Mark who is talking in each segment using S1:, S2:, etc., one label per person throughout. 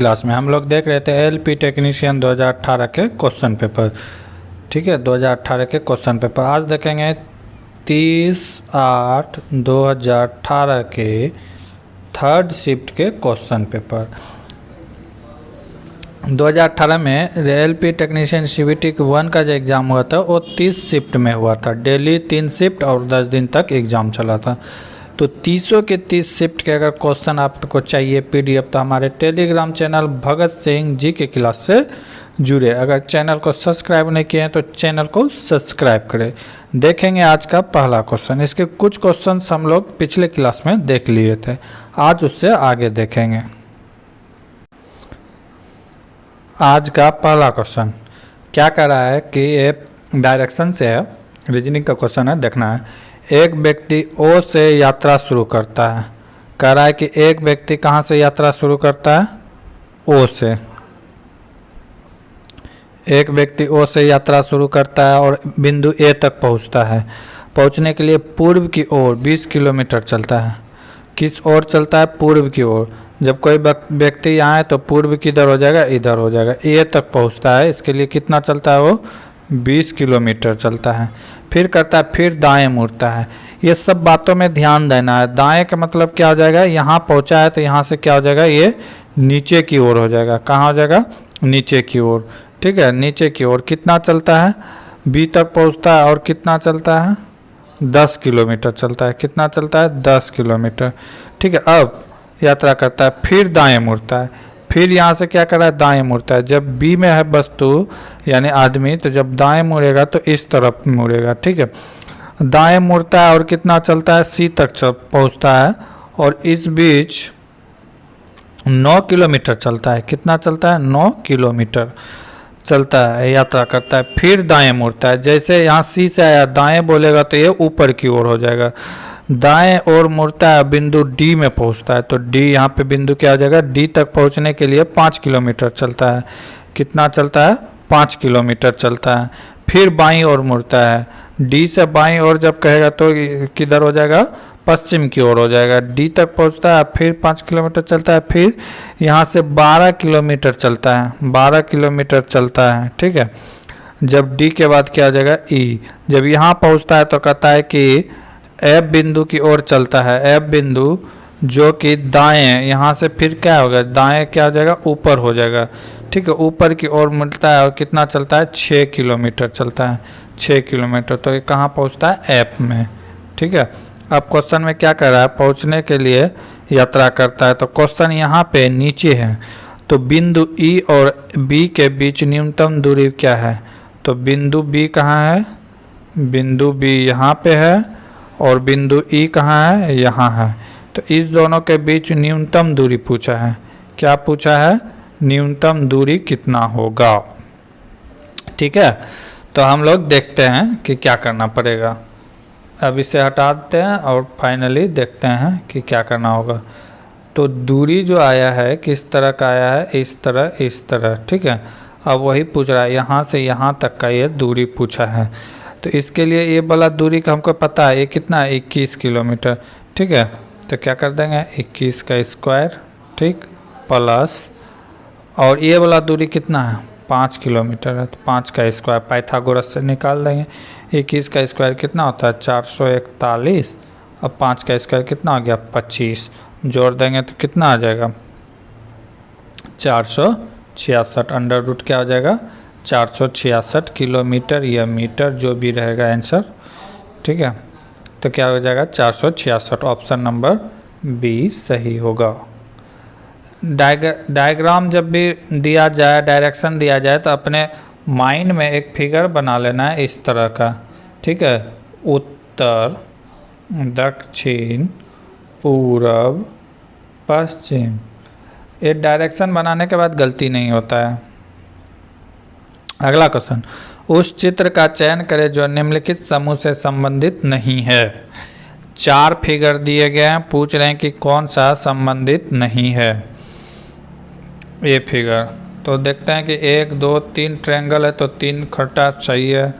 S1: Class में हम लोग देख रहे थे एलपी टेक्नीशियन 2018 के क्वेश्चन पेपर। ठीक है, 2018 के क्वेश्चन पेपर आज देखेंगे 30/8/2018 के थर्ड शिफ्ट के क्वेश्चन पेपर। 2018 में एलपी टेक्नीशियन सीबीटी 1 का जो एग्ज़ाम हुआ था वो 30 शिफ्ट में हुआ था। डेली 3 शिफ्ट और 10 दिन तक एग्ज़ाम चला था। तो 30 के 30 शिफ्ट के अगर क्वेश्चन आपको चाहिए पीडीएफ तो हमारे टेलीग्राम चैनल भगत सिंह जी के क्लास से जुड़े। अगर चैनल को सब्सक्राइब नहीं किए हैं तो चैनल को सब्सक्राइब करें। देखेंगे आज का पहला क्वेश्चन। इसके कुछ क्वेश्चन हम लोग पिछले क्लास में देख लिए थे, आज उससे आगे देखेंगे। आज का पहला क्वेश्चन क्या कर रहा है कि एक डायरेक्शन से है, रीजनिंग का क्वेश्चन है, देखना है। एक व्यक्ति ओ से यात्रा शुरू करता है। कह रहा है कि एक व्यक्ति कहाँ से यात्रा शुरू करता है? ओ से। एक व्यक्ति ओ से यात्रा शुरू करता है और बिंदु ए तक पहुँचता है। पहुँचने के लिए पूर्व की ओर 20 किलोमीटर चलता है। किस ओर चलता है? पूर्व की ओर। जब कोई व्यक्ति यहाँ है तो पूर्व किधर हो जाएगा? इधर हो जाएगा। ए तक पहुँचता है, इसके लिए कितना चलता है वो? 20 किलोमीटर चलता है। फिर करता है, फिर दाएं मुड़ता है। ये सब बातों में ध्यान देना है। दाएं का मतलब क्या हो जाएगा? यहाँ पहुँचा है तो यहाँ से क्या हो जाएगा? ये नीचे की ओर हो जाएगा। कहाँ हो जाएगा? नीचे की ओर। ठीक है, नीचे की ओर। कितना चलता है? बी तक पहुँचता है और कितना चलता है? 10 किलोमीटर चलता है। कितना चलता है? 10 किलोमीटर। ठीक है, अब यात्रा करता है, फिर दाएं मुड़ता है। फिर यहाँ से क्या कर रहा है? दाएं मुड़ता है। जब बी में है वस्तु यानी आदमी, तो जब दाएं मुड़ेगा तो इस तरफ मुड़ेगा। ठीक है, दाएं मुड़ता है और कितना चलता है? सी तक पहुँचता है और इस बीच 9 किलोमीटर चलता है। कितना चलता है? 9 किलोमीटर चलता है, यात्रा करता है। फिर दाएं मुड़ता है। जैसे यहाँ सी से आया, दाएं बोलेगा तो ये ऊपर की ओर हो जाएगा। दाएं ओर मुड़ता है, बिंदु डी में पहुंचता है। तो डी यहाँ पे बिंदु क्या हो जाएगा? डी तक पहुंचने के लिए 5 किलोमीटर चलता है। कितना चलता है? 5 किलोमीटर चलता है। फिर बाईं ओर मुड़ता है। डी से बाईं ओर जब कहेगा तो किधर हो जाएगा? पश्चिम की ओर हो जाएगा। डी तक पहुंचता है, फिर 5 किलोमीटर चलता है। फिर यहाँ से 12 किलोमीटर चलता है। 12 किलोमीटर चलता है। ठीक है, जब डी के बाद क्या हो जाएगा? ई। जब यहाँ पहुँचता है तो कहता है कि एफ बिंदु की ओर चलता है। एफ बिंदु जो कि दाएं, यहाँ से फिर क्या होगा? दाएं क्या हो जाएगा? ऊपर हो जाएगा। ठीक है, ऊपर की ओर मिलता है और कितना चलता है? 6 किलोमीटर चलता है। 6 किलोमीटर। तो ये कहाँ पहुँचता है? एफ में। ठीक है, अब क्वेश्चन में क्या कर रहा है? पहुँचने के लिए यात्रा करता है। तो क्वेश्चन यहाँ पे नीचे है, तो बिंदु ई और बी के बीच न्यूनतम दूरी क्या है? तो बिंदु बी कहाँ है? बिंदु बी यहाँ पे है और बिंदु ई कहाँ है? यहाँ है। तो इस दोनों के बीच न्यूनतम दूरी पूछा है। क्या पूछा है? न्यूनतम दूरी कितना होगा। ठीक है, तो हम लोग देखते हैं कि क्या करना पड़ेगा। अब इसे हटा देते हैं और फाइनली देखते हैं कि क्या करना होगा। तो दूरी जो आया है किस तरह का आया है? इस तरह, इस तरह। ठीक है, अब वही पूछ रहा है, यहाँ से यहाँ तक का ये दूरी पूछा है। तो इसके लिए ये वाला दूरी का हमको पता है, ये कितना है? 21 किलोमीटर। ठीक है, तो क्या कर देंगे? 21 का स्क्वायर, ठीक, प्लस, और ये वाला दूरी कितना है? 5 किलोमीटर है, तो 5 का स्क्वायर पाइथागोरस से निकाल देंगे। 21 का स्क्वायर कितना होता है? 441। अब 5 का स्क्वायर कितना हो गया? 25। जोड़ देंगे तो कितना आ जाएगा? 466। अंडर रूट क्या हो जाएगा? 466 किलोमीटर या मीटर, जो भी रहेगा आंसर। ठीक है, तो क्या हो जाएगा? 466। ऑप्शन नंबर बी सही होगा। डायग्राम जब भी दिया जाए, डायरेक्शन दिया जाए, तो अपने माइंड में एक फिगर बना लेना है इस तरह का। ठीक है, उत्तर, दक्षिण, पूरब, पश्चिम। ये डायरेक्शन बनाने के बाद गलती नहीं होता है। अगला क्वेश्चन, उस चित्र का चयन करें जो निम्नलिखित समूह से संबंधित नहीं है। 4 फिगर दिए गए हैं, पूछ रहे हैं कि कौन सा संबंधित नहीं है। ये फिगर तो देखते हैं कि 1 2 3 ट्रायंगल है तो 3 खट्टा सही है।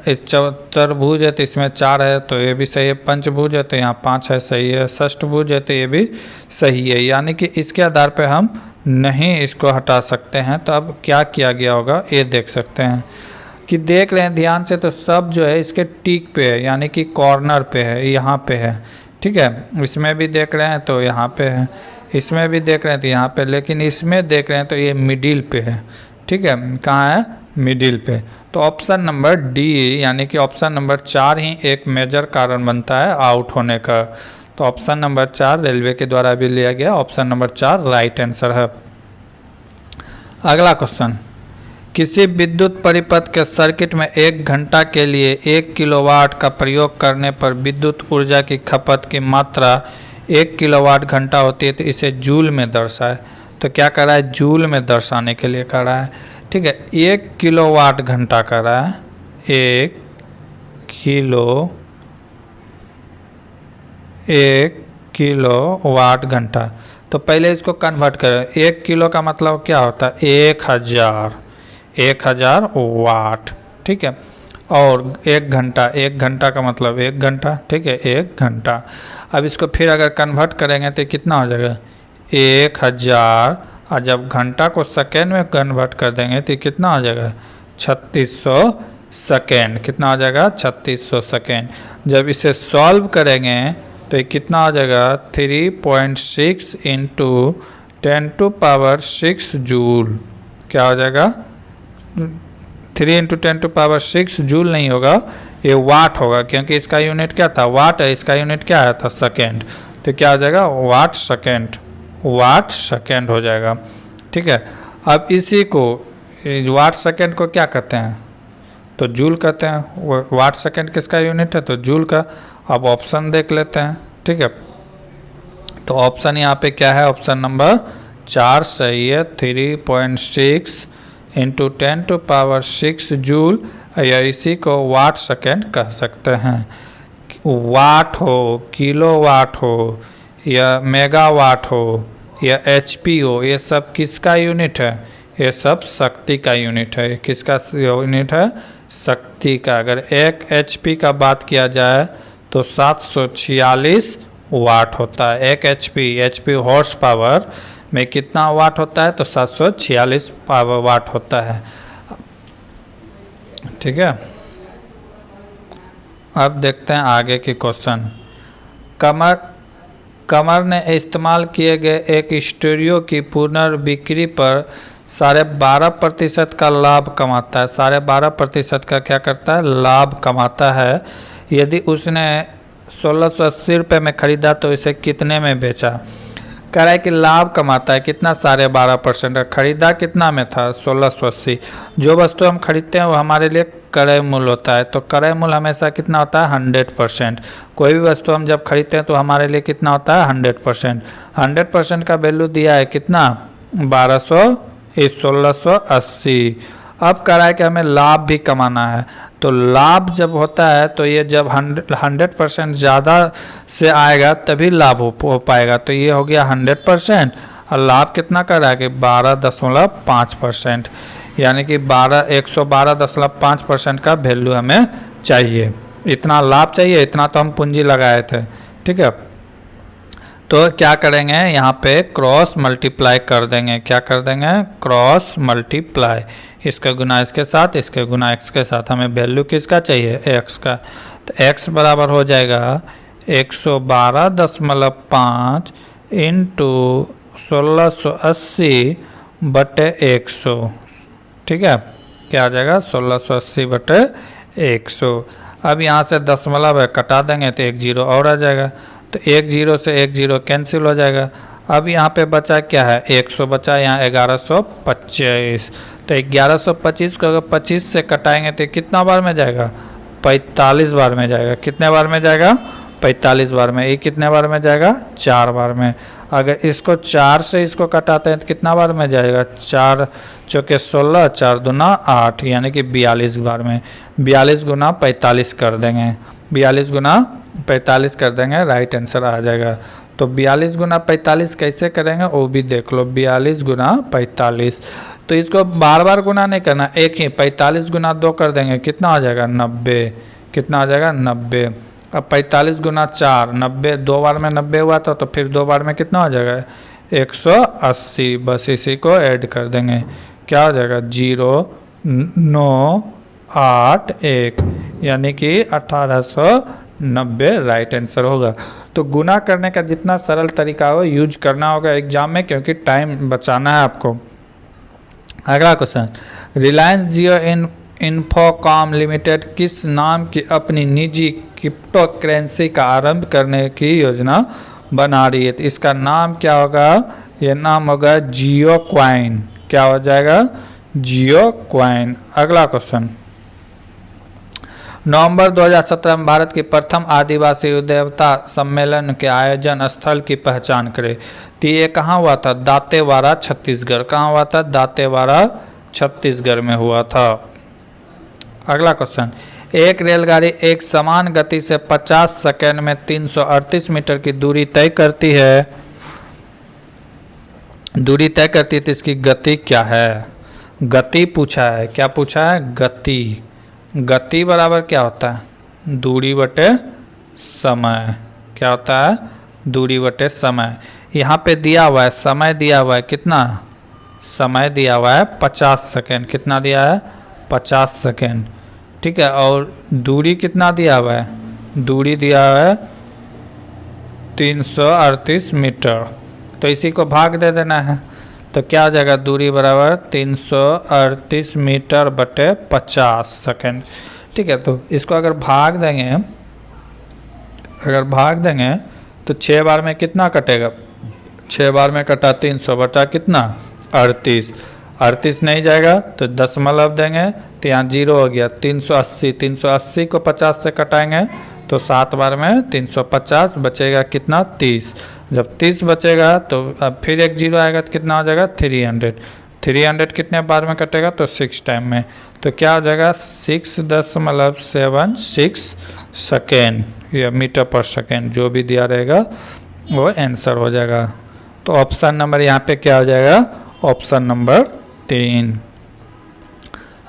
S1: चतुर्भुज है तो इसमें 4 है तो ये भी सही है। पंचभुज है तो यहाँ 5 है, सही है। षष्ठभुज है तो ये भी सही है। यानी कि इसके आधार पे हम नहीं इसको हटा सकते हैं, तो अब क्या किया गया होगा ये देख सकते हैं कि देख रहे हैं ध्यान से, तो सब जो है इसके टिक पे है, यानी कि कॉर्नर पे है, यहाँ पे है, ठीक है। इसमें भी देख रहे हैं तो यहाँ पे है, इसमें भी देख रहे हैं तो यहाँ पे, लेकिन इसमें देख रहे हैं तो ये मिडिल पे है, ठीक है। कहाँ है? मिडिल पे। तो ऑप्शन नंबर डी यानी कि ऑप्शन नंबर 4 ही एक मेजर कारण बनता है आउट होने का। तो ऑप्शन नंबर 4 रेलवे के द्वारा भी लिया गया, ऑप्शन नंबर 4 राइट आंसर है। अगला क्वेश्चन, किसी विद्युत परिपथ के सर्किट में 1 घंटा के लिए 1 किलोवाट का प्रयोग करने पर विद्युत ऊर्जा की खपत की मात्रा 1 किलोवाट घंटा होती है, तो इसे जूल में दर्शाए। तो क्या कर रहा है? जूल में दर्शाने के लिए कर रहा है, ठीक है। 1 किलोवाट घंटा कर रहा है, 1 किलोवाट घंटा। तो पहले इसको कन्वर्ट करें, 1 किलो का मतलब क्या होता है? 1000 वाट, ठीक है। और 1 घंटा का मतलब 1 घंटा, ठीक है, 1 घंटा। अब इसको फिर अगर कन्वर्ट करेंगे तो कितना हो जाएगा? 1000, और जब घंटा को सेकेंड में कन्वर्ट कर देंगे तो कितना हो जाएगा? 3600 सेकेंड। कितना हो जाएगा? 3600 सेकेंड। जब इसे सॉल्व करेंगे तो ये कितना हो जाएगा? 3.6 इंटू 10⁻6 जूल। क्या हो जाएगा? 3 इंटू 10⁻6 जूल नहीं होगा, ये वाट होगा, क्योंकि इसका यूनिट क्या था? वाट है, इसका यूनिट क्या आया था? सेकेंड। तो क्या हो जाएगा? वाट सेकेंड हो जाएगा, ठीक है। अब इसी को वाट सेकेंड को क्या कहते हैं? तो जूल कहते हैं। वाट सेकेंड किसका यूनिट है? तो जूल का। अब ऑप्शन देख लेते हैं, ठीक है। तो ऑप्शन यहाँ पे क्या है? ऑप्शन नंबर 4 सही है। 3.6 इंटू 10⁻6 जूल, या इसी को वाट सेकेंड कह सकते हैं। वाट हो, किलोवाट हो, या मेगावाट हो, या एचपी हो, ये सब किसका यूनिट है? ये सब शक्ति का यूनिट है। किसका यूनिट है? शक्ति का। अगर 1 एचपी का बात किया जाए तो 746 वाट होता है। 1 एचपी हॉर्स पावर में कितना वाट होता है? तो 746 वाट होता है, ठीक है। अब देखते हैं आगे के क्वेश्चन। कमर ने इस्तेमाल किए गए एक स्टूडियो की पुनर्बिक्री पर 12.5% का लाभ कमाता है। 12.5% का क्या करता है? लाभ कमाता है। यदि उसने 1680 रुपये में खरीदा तो इसे कितने में बेचा? कह रहा है कि लाभ कमाता है कितना? 12.5% का। खरीदा कितना में था? 1680। जो वस्तु हम खरीदते हैं वो हमारे लिए क्रय मूल्य होता है। तो क्रय मूल्य हमेशा कितना होता है? 100%। कोई भी वस्तु हम जब खरीदते हैं तो हमारे लिए कितना होता है? 100%। 100% का वैल्यू दिया है कितना? 1680। अब कह रहा है कि हमें लाभ भी कमाना है। तो लाभ जब होता है तो ये जब 100% ज़्यादा से आएगा तभी लाभ हो पाएगा। तो ये हो गया 100%, और लाभ कितना कर रहा है कि 12.5%, यानी कि 112.5% का वैल्यू हमें चाहिए। इतना लाभ चाहिए, इतना तो हम पूंजी लगाए थे, ठीक है। तो क्या करेंगे? यहाँ पे क्रॉस मल्टीप्लाई कर देंगे। क्या कर देंगे? Cross multiply. इसका गुना इसके साथ, इसके गुना x के साथ। हमें वैल्यू किसका चाहिए? x का। तो x बराबर हो जाएगा 112.5 इंटू 1680 बटे 100, ठीक है। क्या आ जाएगा? 1680/100। अब यहाँ से दशमलव है, कटा देंगे तो 1 0 और आ जाएगा। तो 1 0 से 1 0 कैंसिल हो जाएगा। अब यहाँ पे बचा क्या है? 100 बचा, यहाँ 1125। तो 1125 को अगर 25 से कटाएंगे तो कितना बार में जाएगा? 45 बार में जाएगा। कितने बार में जाएगा? 45 बार में। ये कितने बार में जाएगा? 4 बार में। अगर इसको 4 से इसको कटाते हैं तो कितना बार में जाएगा? 4 चौके 16, 4 दूना 8, यानी कि 42 बार में। 42 गुना 45 कर देंगे। 42 गुना 45 कर देंगे, राइट आंसर आ जाएगा। तो 42 गुना 45 कैसे करेंगे वो भी देख लो। 42 गुना 45, तो इसको बार बार गुना नहीं करना, एक ही 45 गुना 2 कर देंगे, कितना हो जाएगा? 90। कितना हो जाएगा? 90। अब 45 गुना 4, 90, 2 बार में 90 हुआ था, तो फिर 2 बार में कितना हो जाएगा? 180, बस इसी को ऐड कर देंगे, क्या हो जाएगा 0,981, यानी कि 1890 राइट आंसर होगा। तो गुना करने का जितना सरल तरीका हो यूज करना होगा एग्जाम में, क्योंकि टाइम बचाना है आपको। अगला क्वेश्चन, रिलायंस जियो इन्फोकॉम लिमिटेड किस नाम की अपनी निजी क्रिप्टो करेंसी का आरंभ करने की योजना बना रही है? तो इसका नाम क्या होगा? ये नाम होगा जियो क्वाइन। क्या हो जाएगा? जियो क्वाइन। अगला क्वेश्चन, नवंबर 2017 में भारत की प्रथम आदिवासी उद्यमता सम्मेलन के आयोजन स्थल की पहचान करें। तो ये कहाँ हुआ था? दांतेवाड़ा छत्तीसगढ़। कहाँ हुआ था? दांतेवाड़ा छत्तीसगढ़ में हुआ था। अगला क्वेश्चन, एक रेलगाड़ी एक समान गति से 50 सेकंड में 338 मीटर की दूरी तय करती है। दूरी तय करती है तो इसकी गति क्या है? गति पूछा है। क्या पूछा है? गति। गति बराबर क्या होता है? दूरी बटे समय। क्या होता है? दूरी बटे समय। यहाँ पे दिया हुआ है समय, दिया हुआ है कितना? समय दिया हुआ है 50 सेकेंड। कितना दिया है? 50 सेकेंड। ठीक है, और दूरी कितना दिया हुआ है? दूरी दिया हुआ है 338 मीटर। तो इसी को भाग दे देना है, तो क्या हो जाएगा? दूरी बराबर 338 मीटर बटे 50 सेकेंड। ठीक है, तो इसको अगर भाग देंगे तो 6 बार में कितना कटेगा? 6 बार में कटा 300 बटा कितना? 38। 38 नहीं जाएगा तो दशमलव देंगे तो यहाँ 0 हो गया। 380, 380 को 50 से कटाएंगे तो 7 बार में 350, बचेगा कितना? 30। जब 30 बचेगा तो अब फिर एक 0 आएगा तो कितना हो जाएगा? 300। 300 कितने बार में कटेगा? तो 6 टाइम में। तो क्या हो जाएगा? 6.76 सेकेंड या मीटर पर सेकेंड, जो भी दिया रहेगा वो आंसर हो जाएगा। तो ऑप्शन नंबर यहाँ पे क्या हो जाएगा? Option number 3।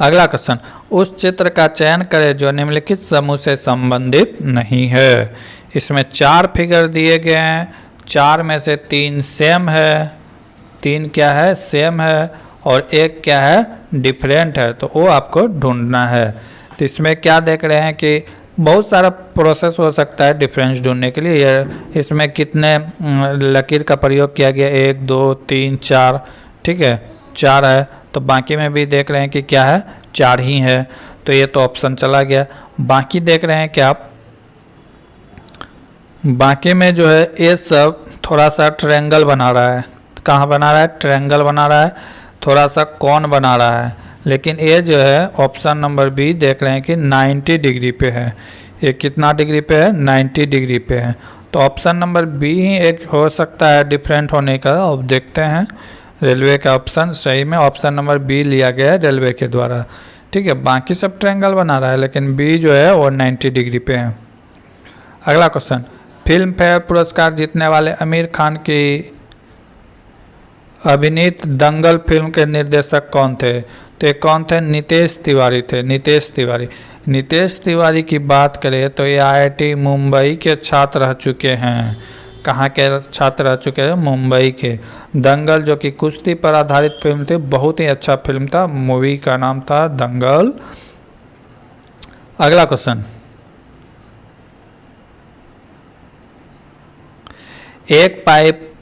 S1: अगला क्वेश्चन, उस चित्र का चयन करें जो निम्नलिखित समूह से संबंधित नहीं है। इसमें 4 फिगर दिए गए हैं, 4 में से 3 सेम है, 3 क्या है? सेम है, और एक क्या है? डिफरेंट है। तो वो आपको ढूंढना है। तो इसमें क्या देख रहे हैं कि बहुत सारा प्रोसेस हो सकता है डिफरेंस ढूंढने के लिए। इसमें कितने लकीर का प्रयोग किया गया? 1 2 3 4। ठीक है, 4 है, तो बाकी में भी देख रहे हैं कि क्या है? 4 ही है। तो ये तो ऑप्शन चला गया। बाकी देख रहे हैं क्या आप? बाकी में जो है ये सब थोड़ा सा ट्रायंगल बना रहा है। कहाँ बना रहा है? ट्रायंगल बना रहा है, थोड़ा सा कौन बना रहा है। लेकिन ये जो है ऑप्शन नंबर बी देख रहे हैं कि 90 डिग्री पे है। ये कितना डिग्री पे है? 90 डिग्री पे है। तो ऑप्शन नंबर बी ही एक हो सकता है डिफरेंट होने का। अब देखते हैं, रेलवे का ऑप्शन सही में ऑप्शन नंबर बी लिया गया है रेलवे के द्वारा। ठीक है, बाकी सब ट्रायंगल बना रहा है, लेकिन बी जो है वो 90 डिग्री पे है। अगला क्वेश्चन, फिल्म फेयर पुरस्कार जीतने वाले आमिर खान की अभिनीत दंगल फिल्म के निर्देशक कौन थे? तो कौन थे? नितेश तिवारी थे। नितेश तिवारी। नितेश तिवारी की बात करें तो ये IIT मुंबई के छात्र रह चुके हैं। कहाँ के छात्र रह चुके हैं? मुंबई के। दंगल जो कि कुश्ती पर आधारित फिल्म थी, बहुत ही अच्छा फिल्म था। मूवी का नाम था दंगल। अगला क्वेश्चन, एक पाइप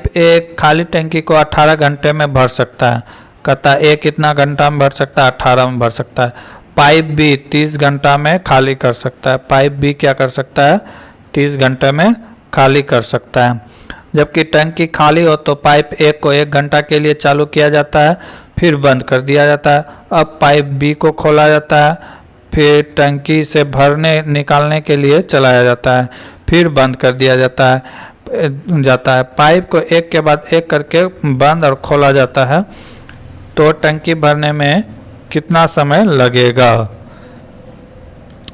S1: एक खाली टंकी को 18 घंटे में भर सकता है। कहता है कितना घंटा में भर सकता है? 18 में भर सकता है। पाइप बी 30 घंटा में खाली कर सकता है। पाइप बी क्या कर सकता है? 30 घंटे में खाली कर सकता है। जबकि टंकी खाली हो तो पाइप एक को 1 घंटा के लिए चालू किया जाता है, फिर बंद कर दिया जाता है। अब पाइप बी को खोला जाता है, फिर टंकी से भरने निकालने के लिए चलाया जाता है, फिर बंद कर दिया जाता है। पाइप को एक के बाद एक करके बंद और खोला जाता है। तो टंकी भरने में कितना समय लगेगा?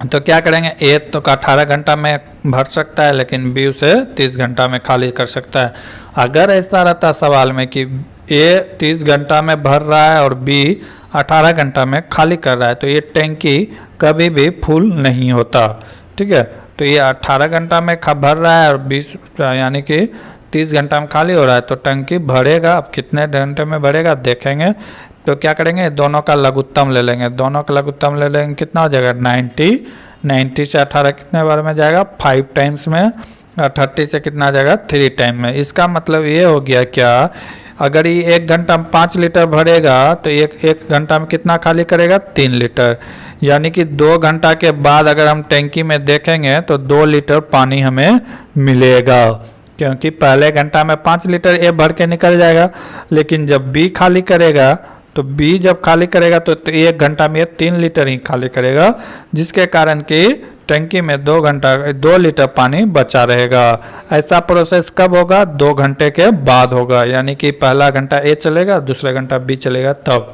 S1: तो क्या करेंगे? ए तो 18 घंटा में भर सकता है, लेकिन बी उसे 30 घंटा में खाली कर सकता है। अगर ऐसा रहता सवाल में कि ए 30 घंटा में भर रहा है और बी 18 घंटा में खाली कर रहा है, तो ये टंकी कभी भी फुल नहीं होता। ठीक है, तो ये 18 घंटा में भर रहा है और 20 यानी कि 30 घंटा में खाली हो रहा है, तो टंकी भरेगा। अब कितने घंटे में भरेगा देखेंगे। तो क्या करेंगे, दोनों का लघुत्तम ले लेंगे। दोनों का लघुत्तम ले लेंगे, कितना हो जाएगा 90 से 18 कितने बार में जाएगा 5 टाइम्स में, 30 से कितना जाएगा 3 टाइम में। इसका मतलब ये हो गया क्या, अगर ये 1 घंटा में 5 लीटर भरेगा तो एक घंटा में कितना खाली करेगा 3 लीटर। यानी कि 2 घंटा के बाद अगर हम टैंकी में देखेंगे तो 2 लीटर पानी हमें मिलेगा, क्योंकि पहले घंटा में 5 लीटर ए भर के निकल जाएगा। लेकिन जब बी खाली करेगा तो बी जब खाली करेगा तो 1 घंटा में 3 लीटर ही खाली करेगा, जिसके कारण कि टंकी में 2 लीटर पानी बचा रहेगा। ऐसा प्रोसेस कब होगा, 2 घंटे के बाद होगा। यानी कि पहला घंटा ए चलेगा, दूसरा घंटा बी चलेगा तब।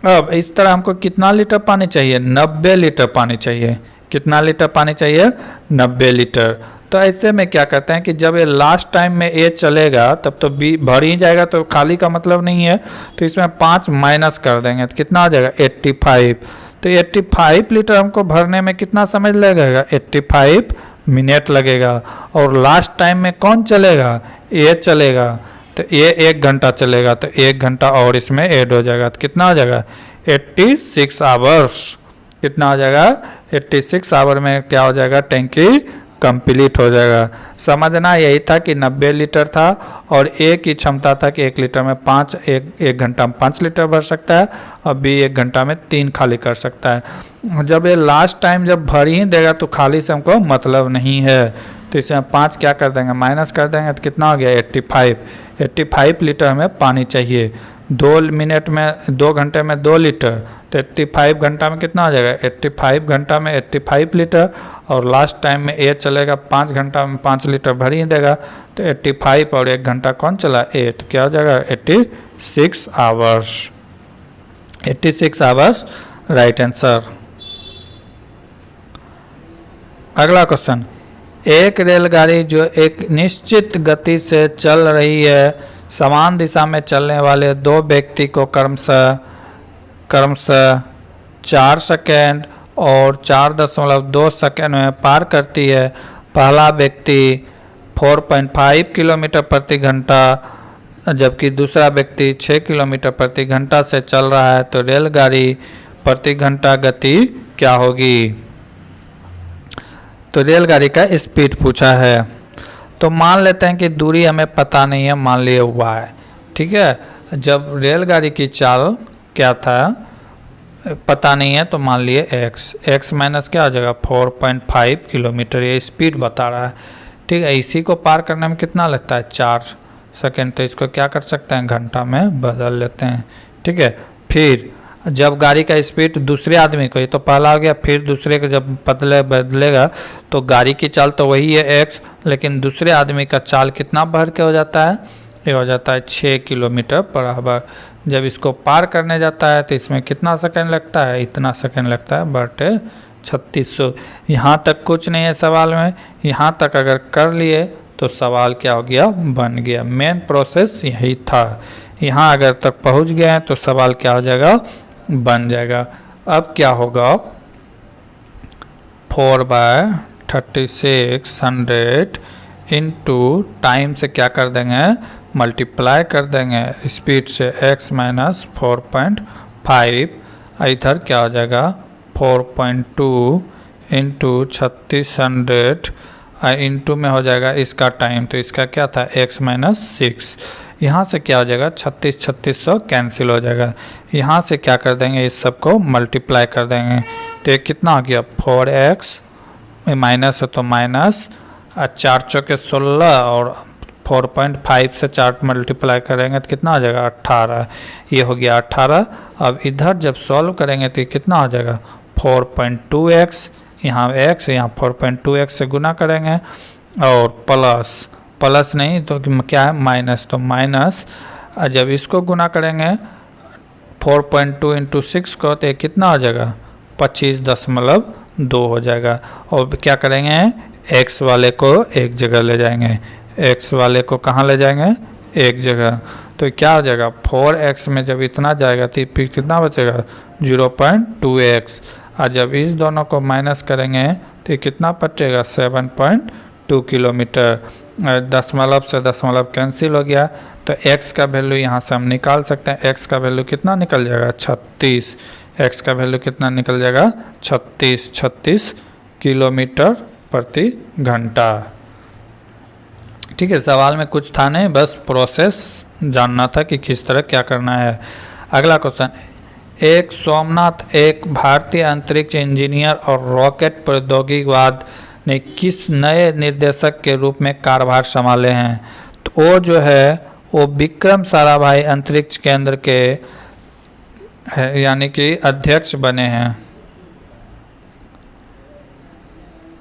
S1: अब इस तरह हमको कितना लीटर पानी चाहिए, 90 लीटर पानी चाहिए। कितना लीटर पानी चाहिए, 90 लीटर। तो ऐसे में क्या करते हैं कि जब ये लास्ट टाइम में ए चलेगा तब तो बी भर ही जाएगा, तो खाली का मतलब नहीं है। तो इसमें 5 माइनस कर देंगे तो कितना आ जाएगा 85। तो 85 लीटर हमको भरने में कितना समय लगेगा, 85 मिनट लगेगा। और लास्ट टाइम में कौन चलेगा, ए चलेगा। तो ये 1 घंटा चलेगा, तो 1 घंटा और इसमें ऐड हो जाएगा, तो कितना हो जाएगा 86 आवर्स। कितना हो जाएगा 86 आवर में क्या हो जाएगा, टैंकी कंप्लीट हो जाएगा। समझना यही था कि 90 लीटर था और ए की क्षमता था कि 1 लीटर में 5, एक घंटा में 5 लीटर भर सकता है, और बी 1 घंटा में 3 खाली कर सकता है। जब ये लास्ट टाइम जब भर ही देगा तो खाली से हमको मतलब नहीं है। तो इसमें 5 क्या कर देंगे, माइनस कर देंगे, तो कितना हो गया 85 लीटर हमें पानी चाहिए। 2 मिनट में 2 घंटे में 2 लीटर, तो 85 घंटा में कितना हो जाएगा 85 घंटा में 85 लीटर। और लास्ट टाइम में ए चलेगा 5 घंटा में 5 लीटर भर ही देगा, तो 85 और 1 घंटा कौन चला 8, क्या हो जाएगा 86 आवर्स। 86 hours right answer. अगला क्वेश्चन, एक रेलगाड़ी जो एक निश्चित गति से चल रही है, समान दिशा में चलने वाले 2 व्यक्ति को क्रमशः 4 सेकेंड और 4.2 सेकेंड में पार करती है। पहला व्यक्ति 4.5 किलोमीटर प्रति घंटा जबकि दूसरा व्यक्ति 6 किलोमीटर प्रति घंटा से चल रहा है, तो रेलगाड़ी प्रति घंटा गति क्या होगी। तो रेलगाड़ी का स्पीड पूछा है। तो मान लेते हैं कि दूरी हमें पता नहीं है, मान लिए हुआ है, ठीक है। जब रेलगाड़ी की चाल क्या था पता नहीं है, तो मान लिए x माइनस क्या हो जाएगा 4.5 किलोमीटर, ये स्पीड बता रहा है, ठीक है। इसी को पार करने में कितना लगता है 4 सेकेंड, तो इसको क्या कर सकते हैं घंटा में बदल लेते हैं, ठीक है। फिर जब गाड़ी का स्पीड दूसरे आदमी को, ये तो पहला हो गया, फिर दूसरे को जब बदलेगा तो गाड़ी की चाल तो वही है x, लेकिन दूसरे आदमी का चाल कितना बढ़ के हो जाता है, ये हो जाता है 6 किलोमीटर पर आवर। जब इसको पार करने जाता है तो इसमें कितना सेकंड लगता है, इतना सेकंड लगता है, बट 3600। यहाँ तक कुछ नहीं है सवाल में, यहाँ तक अगर कर लिए तो सवाल क्या हो गया, बन गया। मेन प्रोसेस यही था। यहाँ अगर तक पहुँच गए हैं तो सवाल क्या हो जाएगा, बन जाएगा। अब क्या होगा 4/3600 इंटू टाइम से क्या कर देंगे, मल्टीप्लाई कर देंगे स्पीड से, x माइनस 4.5, इधर क्या हो जाएगा 4.2 इंटू 3600 इंटू में हो जाएगा इसका टाइम, तो इसका क्या था x माइनस 6। यहाँ से क्या हो जाएगा 3600 कैंसिल हो जाएगा। यहाँ से क्या कर देंगे, इस सब को मल्टीप्लाई कर देंगे, तो ये कितना हो गया 4x माइनस है तो माइनस 4 चौके 16 और 4.5 से 4 मल्टीप्लाई करेंगे तो कितना हो जाएगा 18, ये हो गया 18। अब इधर जब सॉल्व करेंगे तो कितना हो जाएगा 4.2x, यहाँ x यहाँ 4.2x से गुना करेंगे और प्लस नहीं तो क्या है माइनस, तो माइनस जब इसको गुना करेंगे 4.2 इंटू 6 को तो कितना हो जाएगा 25.2 हो जाएगा। और क्या करेंगे x वाले को एक जगह ले जाएंगे, x वाले को कहाँ ले जाएंगे एक जगह, तो क्या हो जाएगा 4x में जब इतना जाएगा तो फिर कितना बचेगा 0.2x, और जब इस दोनों को माइनस करेंगे तो कितना बचेगा 7.2 किलोमीटर। दशमलव से दशमलव कैंसिल हो गया, तो x का वैल्यू यहाँ से हम निकाल सकते हैं। x का वैल्यू कितना निकल जाएगा? 36। x का वैल्यू कितना निकल जाएगा? 36 किलोमीटर प्रति घंटा। ठीक है, सवाल में कुछ था नहीं, बस प्रोसेस जानना था कि किस तरह क्या करना है। अगला क्वेश्चन, एक सोमनाथ एक भारतीय अंतरिक्ष इंजीनियर और रॉकेट प्रौद्योगिकीवाद ने किस नए निर्देशक के रूप में कार्यभार संभाले हैं? तो वो जो है वो विक्रम साराभाई अंतरिक्ष केंद्र के यानी कि अध्यक्ष बने हैं।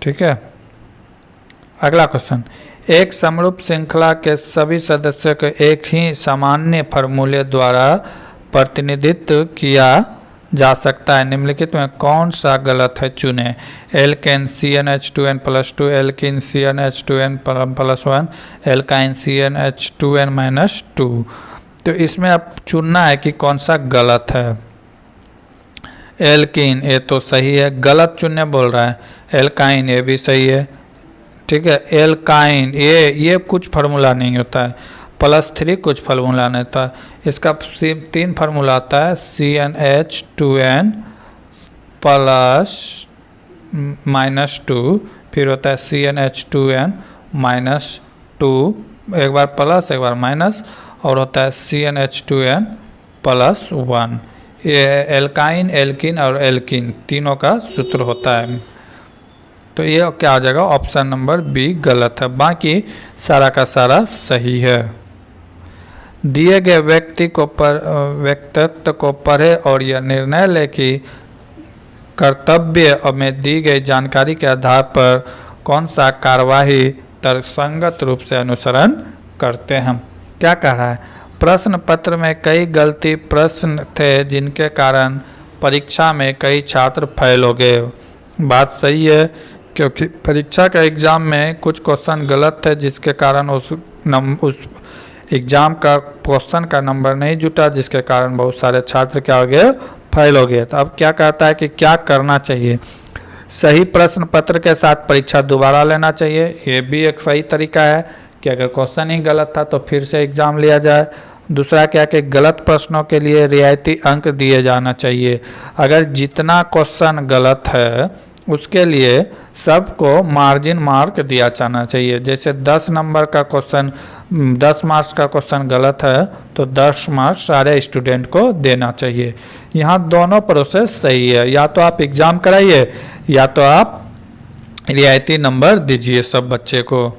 S1: ठीक है, अगला क्वेश्चन, एक समरूप श्रृंखला के सभी सदस्यों को एक ही सामान्य फार्मूले द्वारा प्रतिनिधित्व किया जा सकता है, निम्नलिखित में कौन सा गलत है? चुने। Alkane CnH2n+2, alkene CnH2n+1, alkyne CnH2n-2। तो इसमें अब चुनना है कि कौन सा गलत है। एल्किन ये तो सही है, गलत चुनने बोल रहा है। एल्काइन ये भी सही है। ठीक है, एल्काइन ये कुछ फार्मूला नहीं होता है, +3 कुछ फार्मूला नहीं होता है। इसका 3 फार्मूला आता है, CnH2n+-2, फिर होता है CnH2n-2, एक बार प्लस एक बार माइनस, और होता है CnH2n+1। ये एल्काइन, एल्किन और एल्किन तीनों का सूत्र होता है। तो ये क्या हो जाएगा? ऑप्शन नंबर बी गलत है, बाकी सारा का सारा सही है। दिए गए व्यक्तित्व को पढ़े और यह निर्णय ले कि कर्तव्य में दी गई जानकारी के आधार पर कौन सा कार्यवाही तर्कसंगत रूप से अनुसरण करते हैं। क्या कह रहा है? प्रश्न पत्र में कई गलती प्रश्न थे जिनके कारण परीक्षा में कई छात्र फेल हो गए। बात सही है, क्योंकि परीक्षा का एग्ज़ाम में कुछ क्वेश्चन गलत थे जिसके कारण उस एग्ज़ाम का क्वेश्चन का नंबर नहीं जुटा, जिसके कारण बहुत सारे छात्र क्या हो गए? फेल हो गए। तो अब क्या कहता है कि क्या करना चाहिए? सही प्रश्न पत्र के साथ परीक्षा दोबारा लेना चाहिए, ये भी एक सही तरीका है कि अगर क्वेश्चन ही गलत था तो फिर से एग्ज़ाम लिया जाए। दूसरा क्या कि गलत प्रश्नों के लिए रियायती अंक दिए जाना चाहिए। अगर जितना क्वेश्चन गलत है उसके लिए सबको मार्जिन मार्क दिया जाना चाहिए। जैसे 10 नंबर का क्वेश्चन, 10 मार्क्स का क्वेश्चन गलत है तो 10 मार्क्स सारे स्टूडेंट को देना चाहिए। यहाँ दोनों प्रोसेस सही है, या तो आप एग्ज़ाम कराइए या तो आप रियायती नंबर दीजिए सब बच्चे को।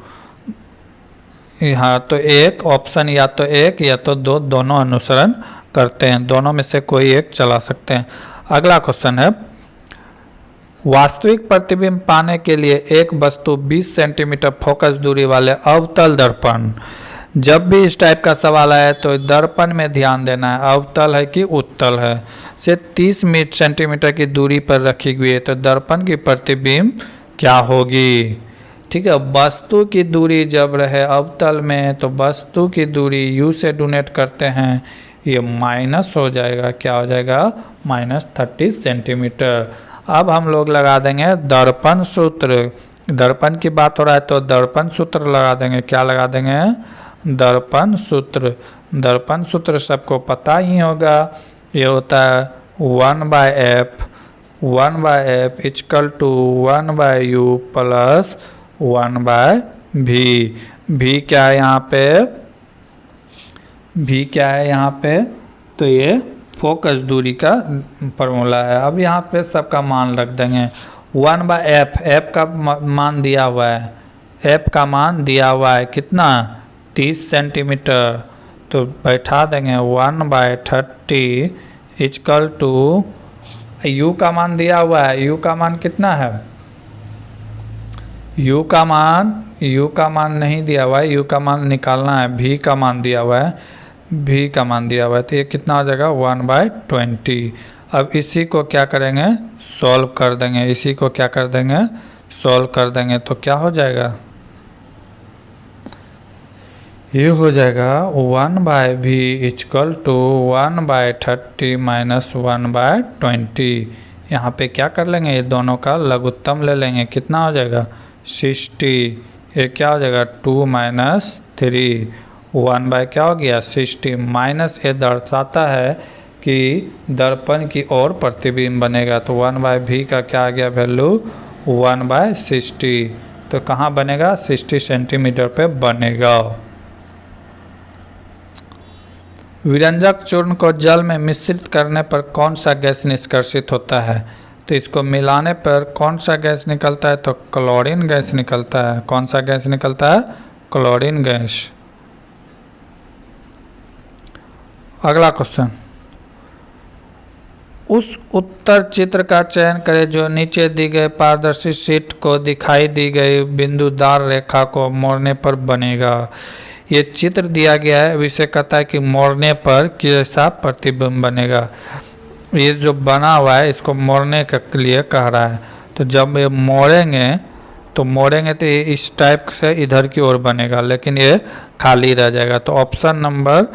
S1: यहाँ तो एक ऑप्शन, या तो एक या तो दो, दोनों अनुसरण करते हैं, दोनों में से कोई एक चला सकते हैं। अगला क्वेश्चन है, वास्तविक प्रतिबिंब पाने के लिए एक वस्तु 20 सेंटीमीटर फोकस दूरी वाले अवतल दर्पण, जब भी इस टाइप का सवाल आए तो दर्पण में ध्यान देना है, अवतल है कि उत्तल है, से 30 सेंटीमीटर की दूरी पर रखी हुई है, तो दर्पण की प्रतिबिंब क्या होगी? ठीक है, वस्तु की दूरी जब रहे अवतल में तो वस्तु की दूरी u से डोनेट करते हैं, ये माइनस हो जाएगा, क्या हो जाएगा? -30 सेंटीमीटर। अब हम लोग लगा देंगे दर्पण सूत्र। दर्पण की बात हो रहा है तो दर्पण सूत्र लगा देंगे। क्या लगा देंगे? दर्पण सूत्र। दर्पण सूत्र सबको पता ही होगा, ये होता है 1/f, 1/f equal to 1/u plus 1/v। v क्या है यहाँ पे? v क्या है यहाँ पे? तो ये फोकस दूरी का फॉर्मूला है। अब यहाँ पे सबका मान रख देंगे 1/f, f का मान दिया हुआ है, f का मान दिया हुआ है कितना? 30 सेंटीमीटर, तो बैठा देंगे 1/30 इक्वल टू u का मान दिया हुआ है, u का मान कितना है? u का मान नहीं दिया हुआ है, u का मान निकालना है, v का मान दिया हुआ है, v का मान दिया हुआ है, तो ये कितना हो जाएगा? 1/20। अब इसी को क्या करेंगे? सॉल्व कर देंगे। इसी को क्या कर देंगे? सॉल्व कर देंगे, तो क्या हो जाएगा? ये हो जाएगा 1/v इक्वल टू 1/30 माइनस 1/20। यहाँ पे क्या कर लेंगे? ये दोनों का लघुत्तम ले लेंगे, कितना हो जाएगा? 60। ये क्या हो जाएगा 2 माइनस 3, 1 बाय क्या हो गया 60, माइनस ये दर्शाता है कि दर्पण की ओर प्रतिबिंब बनेगा। तो 1 बाय v का क्या आ गया वैल्यू 1 बाय 60। तो कहाँ बनेगा 60 सेंटीमीटर पे बनेगा। विरंजक चूर्ण को जल में मिश्रित करने पर कौन सा गैस निष्कर्षित होता है? तो इसको मिलाने पर कौन सा गैस निकलता है? तो क्लोरीन गैस निकलता है। कौन सा गैस निकलता है? Chlorine gas. अगला क्वेश्चन, उस उत्तर चित्र का चयन करें जो नीचे दी गई पारदर्शी शीट को दिखाई दी गई बिंदुदार रेखा को मोड़ने पर बनेगा। ये चित्र दिया गया है, विषय कहता है कि मोड़ने पर कैसा प्रतिबिंब बनेगा। ये जो बना हुआ है इसको मोड़ने के लिए कह रहा है। तो जब ये मोड़ेंगे तो ये इस टाइप से इधर की ओर बनेगा, लेकिन ये खाली रह जाएगा। तो ऑप्शन नंबर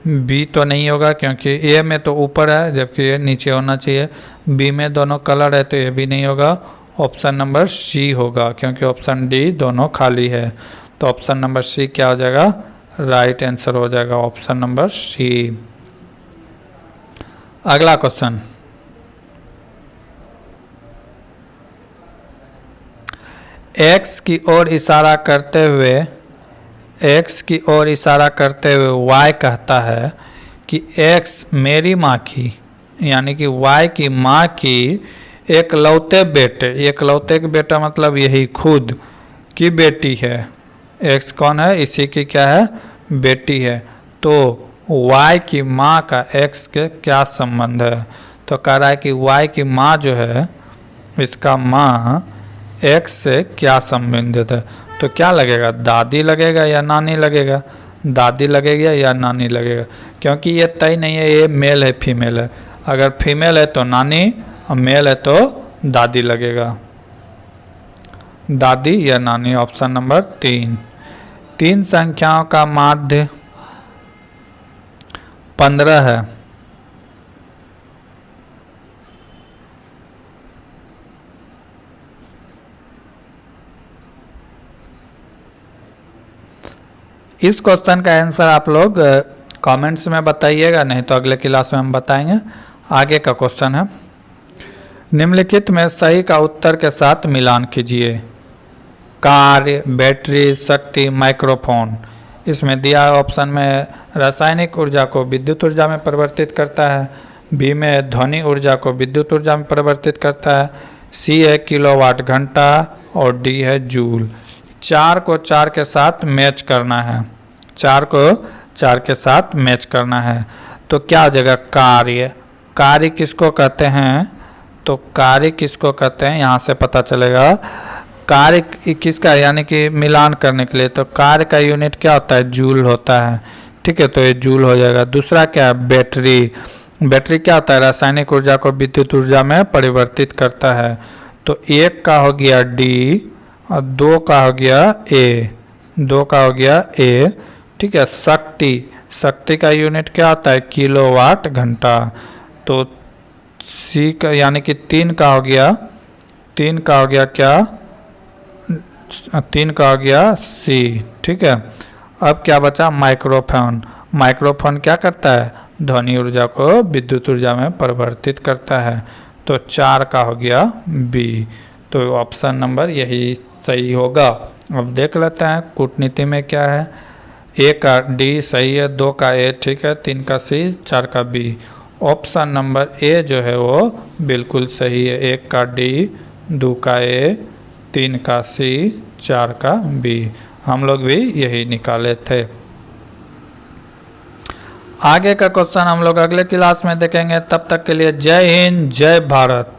S1: बी तो नहीं होगा, क्योंकि ए में तो ऊपर है जबकि ये नीचे होना चाहिए। बी में दोनों कलर है तो ये भी नहीं होगा। ऑप्शन नंबर सी होगा, क्योंकि ऑप्शन डी दोनों खाली है। तो ऑप्शन नंबर सी क्या हो जाएगा? राइट आंसर हो जाएगा ऑप्शन नंबर सी। अगला क्वेश्चन, एक्स की ओर इशारा करते हुए y कहता है कि x मेरी माँ की, यानी कि y की माँ की एकलौते के बेटा मतलब यही खुद की बेटी है। x कौन है? इसी की क्या है? बेटी है। तो y की माँ का x के क्या संबंध है? तो कह रहा है कि y की माँ जो है, इसका माँ x से क्या संबंधित है? तो क्या लगेगा? दादी लगेगा या नानी लगेगा? दादी लगेगा या नानी लगेगा? क्योंकि ये तय नहीं है ये मेल है फीमेल है। अगर फीमेल है तो नानी और मेल है तो दादी लगेगा। दादी या नानी, ऑप्शन नंबर 3। 3 संख्याओं का माध्य 15 है। इस क्वेश्चन का आंसर आप लोग कमेंट्स में बताइएगा, नहीं तो अगले क्लास में हम बताएंगे। आगे का क्वेश्चन है, निम्नलिखित में सही का उत्तर के साथ मिलान कीजिए। कार्य, बैटरी, शक्ति, माइक्रोफोन। इसमें दिया ऑप्शन में रासायनिक ऊर्जा को विद्युत ऊर्जा में परिवर्तित करता है, बी में ध्वनि ऊर्जा को विद्युत ऊर्जा में परिवर्तित करता है, सी है किलोवाट घंटा और डी है जूल। 4 को 4 के साथ मैच करना है। 4 को 4 के साथ मैच करना है। तो क्या हो जाएगा? कार्य किसको कहते हैं? तो कार्य किसको कहते हैं यहाँ से पता चलेगा। कार्य किसका, यानी कि मिलान करने के लिए। तो कार्य का यूनिट क्या होता है? जूल होता है। ठीक है, तो ये जूल हो जाएगा। दूसरा क्या है? बैटरी क्या होता है? रासायनिक ऊर्जा को विद्युत ऊर्जा में परिवर्तित करता है। तो 1 का हो गया डी और 2 का हो गया ए। ठीक है, शक्ति का यूनिट क्या होता है? किलोवाट घंटा। तो सी का यानी कि 3 का हो गया क्या? 3 का हो गया सी। ठीक है, अब क्या बचा? माइक्रोफोन क्या करता है? ध्वनि ऊर्जा को विद्युत ऊर्जा में परिवर्तित करता है। तो 4 का हो गया बी। तो ऑप्शन नंबर यही सही होगा। अब देख लेते हैं कूटनीति में क्या है। 1 का डी सही है, 2 का ए ठीक है, 3 का सी, 4 का बी। ऑप्शन नंबर ए जो है वो बिल्कुल सही है। 1 का डी, 2 का ए, 3 का सी, 4 का बी। हम लोग भी यही निकाले थे। आगे का क्वेश्चन हम लोग अगले क्लास में देखेंगे। तब तक के लिए जय हिंद, जय भारत।